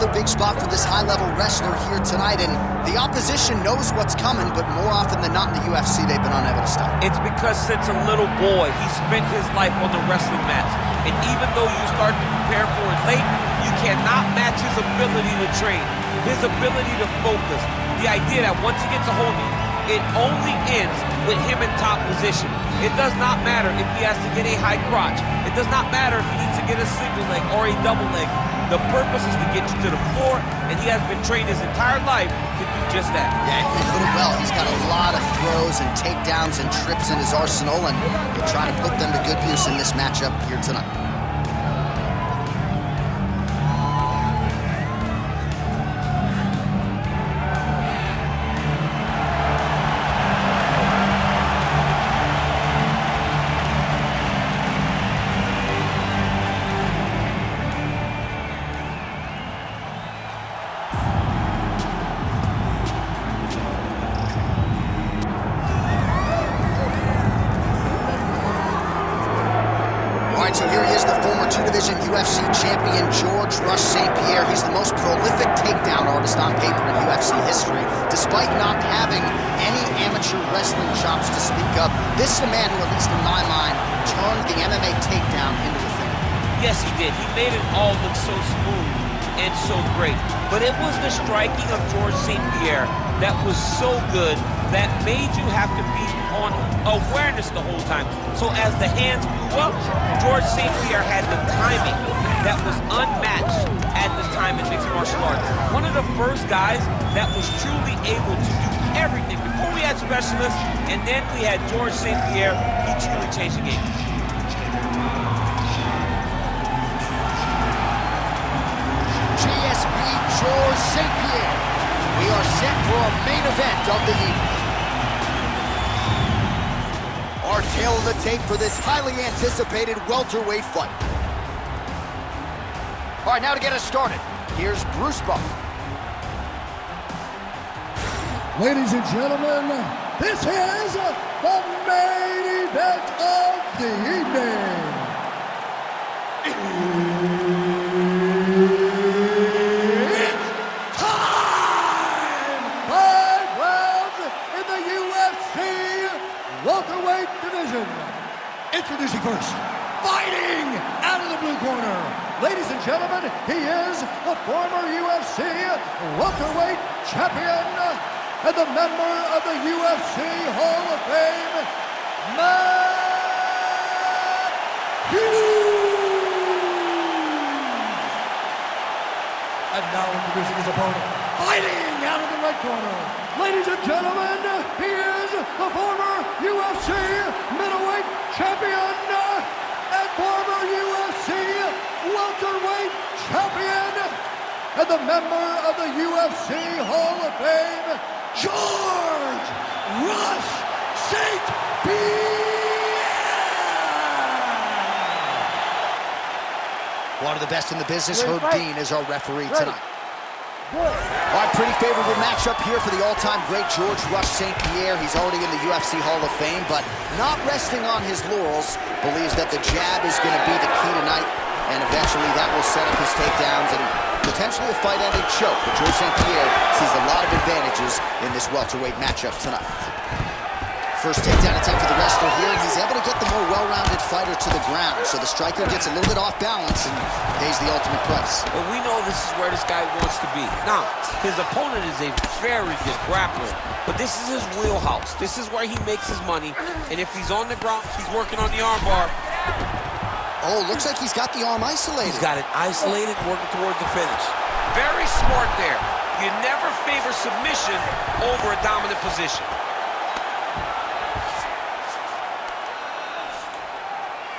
another big spot for this high-level wrestler here tonight, and the opposition knows what's coming, but more often than not in the UFC, they've been unable to stop. It's because since a little boy, he spent his life on the wrestling mats. And even though you start to prepare for it late, you cannot match his ability to train, his ability to focus. The idea that once he gets a hold of you, it only ends with him in top position. It does not matter if he has to get a high crotch. It does not matter if he needs to get a single leg or a double leg. The purpose is to get you to the floor, and he has been trained his entire life to do just that. Yeah, he put it well. He's got a lot of throws and takedowns and trips in his arsenal, and he'll try to put them to good use in this matchup here tonight. So here he is, the former two-division UFC champion, George Rush St-Pierre. He's the most prolific takedown artist on paper in UFC history. Despite not having any amateur wrestling chops to speak of, this is a man who, at least in my mind, turned the MMA takedown into a thing. Yes, he did. He made it all look so smooth and so great. But it was the striking of George St-Pierre that was so good that made you have to be on awareness the whole time. So as the hands blew up, George St-Pierre had the timing that was unmatched at the time in mixed martial arts. One of the first guys that was truly able to do everything. Before we had specialists, and then we had George St-Pierre, he truly changed the game. GSP George St-Pierre. We are set for a main event of the evening. Our tail of the tape for this highly anticipated welterweight fight. All right, now to get us started, here's Bruce Buffer. Ladies and gentlemen, this is the main event of the evening. It's time! 5 rounds in the UFC welterweight division. Introducing first, fighting out of the blue corner. Ladies and gentlemen, he is the former UFC welterweight champion and the member of the UFC Hall of Fame, Hughes. And now introducing his opponent, fighting out of the red corner. Ladies and gentlemen, he is the former UFC middleweight champion and former UFC welterweight champion and the member of the UFC Hall of Fame, George Rush St-Pierre. One of the best in the business, Herb Dean, is our referee tonight. All right, pretty favorable matchup here for the all-time great George Rush St-Pierre. He's already in the UFC Hall of Fame, but not resting on his laurels. Believes that the jab is going to be the key tonight, and eventually that will set up his takedowns and potentially a fight-ending choke. But George St-Pierre sees a lot of advantages in this welterweight matchup tonight. First takedown attempt for the wrestler here, and he's able to get the more well-rounded fighter to the ground. So the striker gets a little bit off balance and pays the ultimate price. But we know this is where this guy wants to be. Now, his opponent is a very good grappler, but this is his wheelhouse. This is where he makes his money, and if he's on the ground, he's working on the arm bar. Oh, looks like he's got the arm isolated. He's got it isolated, working toward the finish. Very smart there. You never favor submission over a dominant position.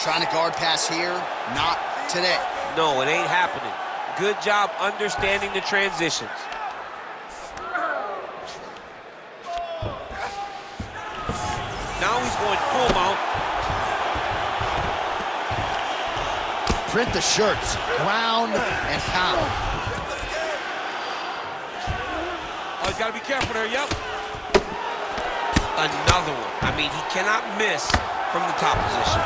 Trying to guard pass here, not today. No, it ain't happening. Good job understanding the transitions. Now he's going full mount. Print the shirts, ground and pound. Oh, he's got to be careful there, yep. Another one. I mean, he cannot miss from the top position.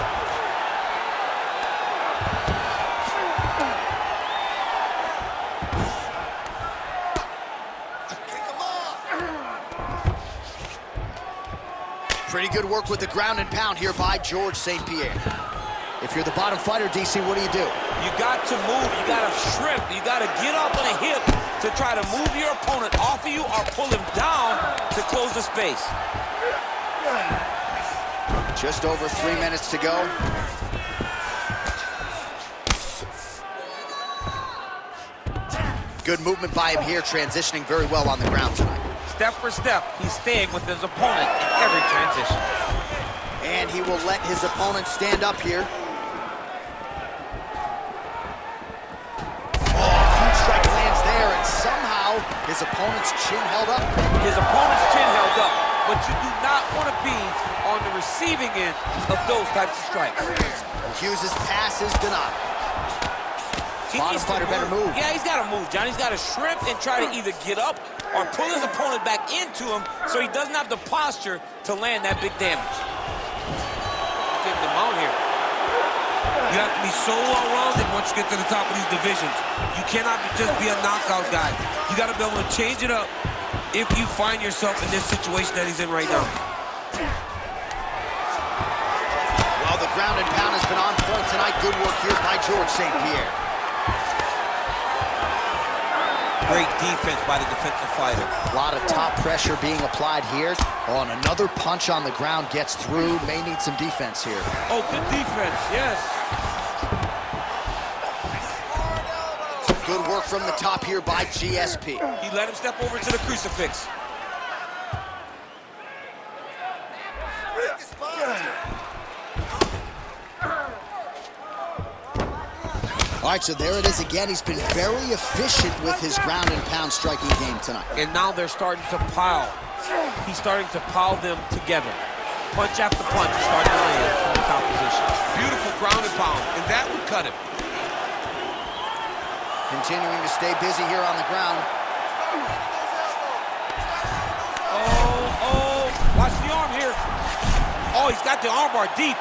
Pretty good work with the ground and pound here by George St-Pierre. If you're the bottom fighter, DC, what do? You got to move. You got to shrimp. You got to get up on a hip to try to move your opponent off of you or pull him down to close the space. Just over 3 minutes to go. Good movement by him here, transitioning very well on the ground tonight. Step for step, he's staying with his opponent in every transition. And he will let his opponent stand up here. Huge strike lands there, and somehow his opponent's chin held up. His opponent's chin held up, but you do not want to be on the receiving end of those types of strikes. Hughes' pass is denied. Bottom fighter better move. Yeah, he's got to move, John. He's got to shrimp and try to either get up or pull his opponent back into him so he doesn't have the posture to land that big damage. Take the mount here. You have to be so well-rounded once you get to the top of these divisions. You cannot just be a knockout guy. You got to be able to change it up if you find yourself in this situation that he's in right now. Well, the ground and pound has been on point tonight. Good work here by George St-Pierre. Great defense by the defensive fighter. A lot of top pressure being applied here. Oh, and another punch on the ground gets through. May need some defense here. Oh, good defense, yes. Good work from the top here by GSP. He let him step over to the crucifix. All right, so there it is again. He's been very efficient with his ground and pound striking game tonight. And now they're starting to pile. He's starting to pile them together. Punch after punch is starting to land from the top position. Beautiful ground and pound, and that would cut him. Continuing to stay busy here on the ground. Oh, watch the arm here. Oh, he's got the armbar deep.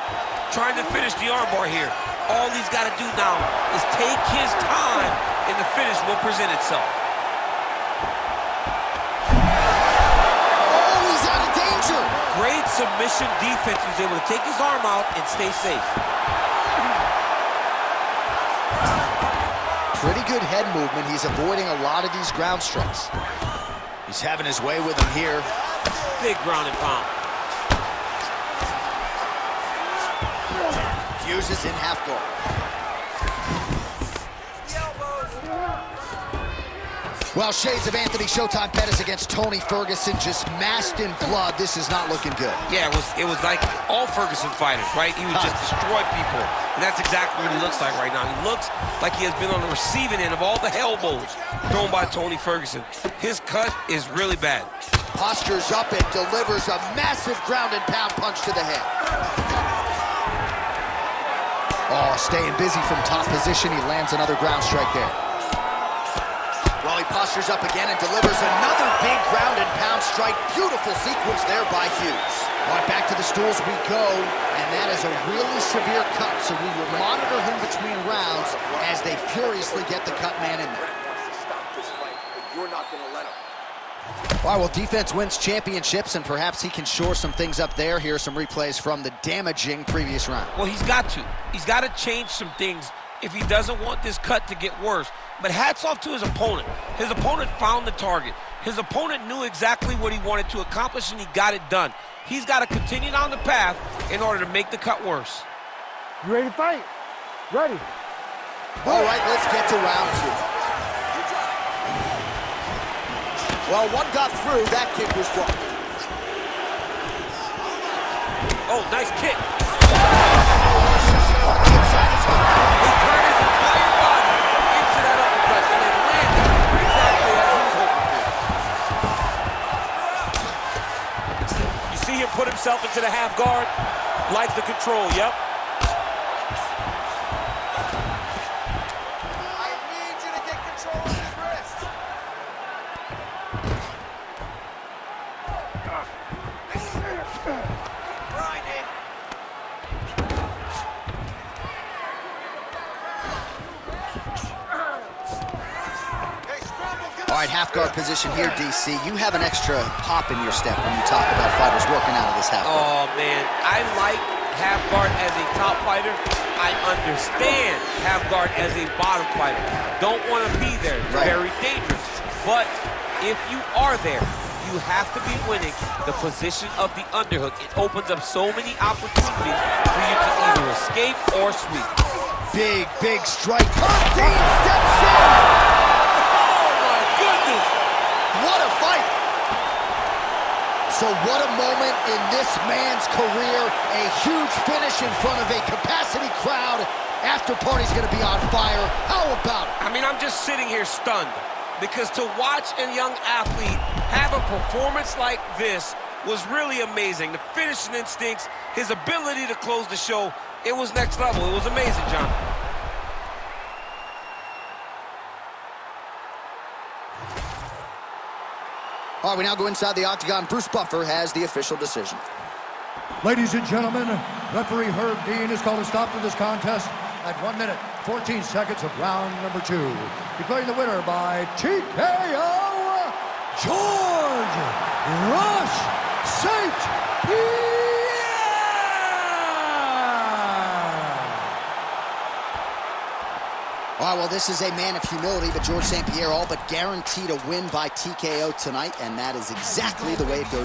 Trying to finish the armbar here. All he's got to do now is take his time, and the finish will present itself. Oh, he's out of danger. Great submission defense. He's able to take his arm out and stay safe. Pretty good head movement. He's avoiding a lot of these ground strikes. He's having his way with him here. Big ground and pound. Hughes is in half guard. Well, shades of Anthony Showtime Pettis against Tony Ferguson, just masked in blood. This is not looking good. Yeah, it was like all Ferguson fighters, right? He would just destroy people. And that's exactly what he looks like right now. He looks like he has been on the receiving end of all the elbows thrown by Tony Ferguson. His cut is really bad. Postures up and delivers a massive ground and pound punch to the head. Oh, staying busy from top position. He lands another ground strike there. Well, he postures up again and delivers another big ground and pound strike. Beautiful sequence there by Hughes. All right, back to the stools we go, and that is a really severe cut, so we will monitor him between rounds as they furiously get the cut man in there. You're not going to let him. All right, well, defense wins championships, and perhaps he can shore some things up there. Here are some replays from the damaging previous round. Well, he's got to. He's got to change some things if he doesn't want this cut to get worse. But hats off to his opponent. His opponent found the target. His opponent knew exactly what he wanted to accomplish, and he got it done. He's got to continue down the path in order to make the cut worse. You ready to fight? Ready. All right, let's get to round two. Well, one got through. That kick was blocked. Oh, nice kick. Put himself into the half guard, likes the control, yep. I need you to get control of his wrist. Grinding. All right, half guard position here, DC. You have an extra hop in your step when you talk about fighters working out of this half guard. Oh, man, I like half guard as a top fighter. I understand half guard as a bottom fighter. Don't want to be there. It's very dangerous. But if you are there, you have to be winning the position of the underhook. It opens up so many opportunities for you to either escape or sweep. Big strike. Herb Dean steps in. What a fight! So what a moment in this man's career. A huge finish in front of a capacity crowd. After party's gonna be on fire. How about it? I mean, I'm just sitting here stunned because to watch a young athlete have a performance like this was really amazing. The finishing instincts, his ability to close the show, it was next level. It was amazing, John. All right, we now go inside the octagon. Bruce Buffer has the official decision. Ladies and gentlemen, referee Herb Dean has called a stop to this contest at 1 minute, 14 seconds of round number 2. Declaring the winner by TKO, George Rush St-Pierre! All right, well, this is a man of humility, but George St-Pierre all but guaranteed a win by TKO tonight, and that is exactly the way it goes.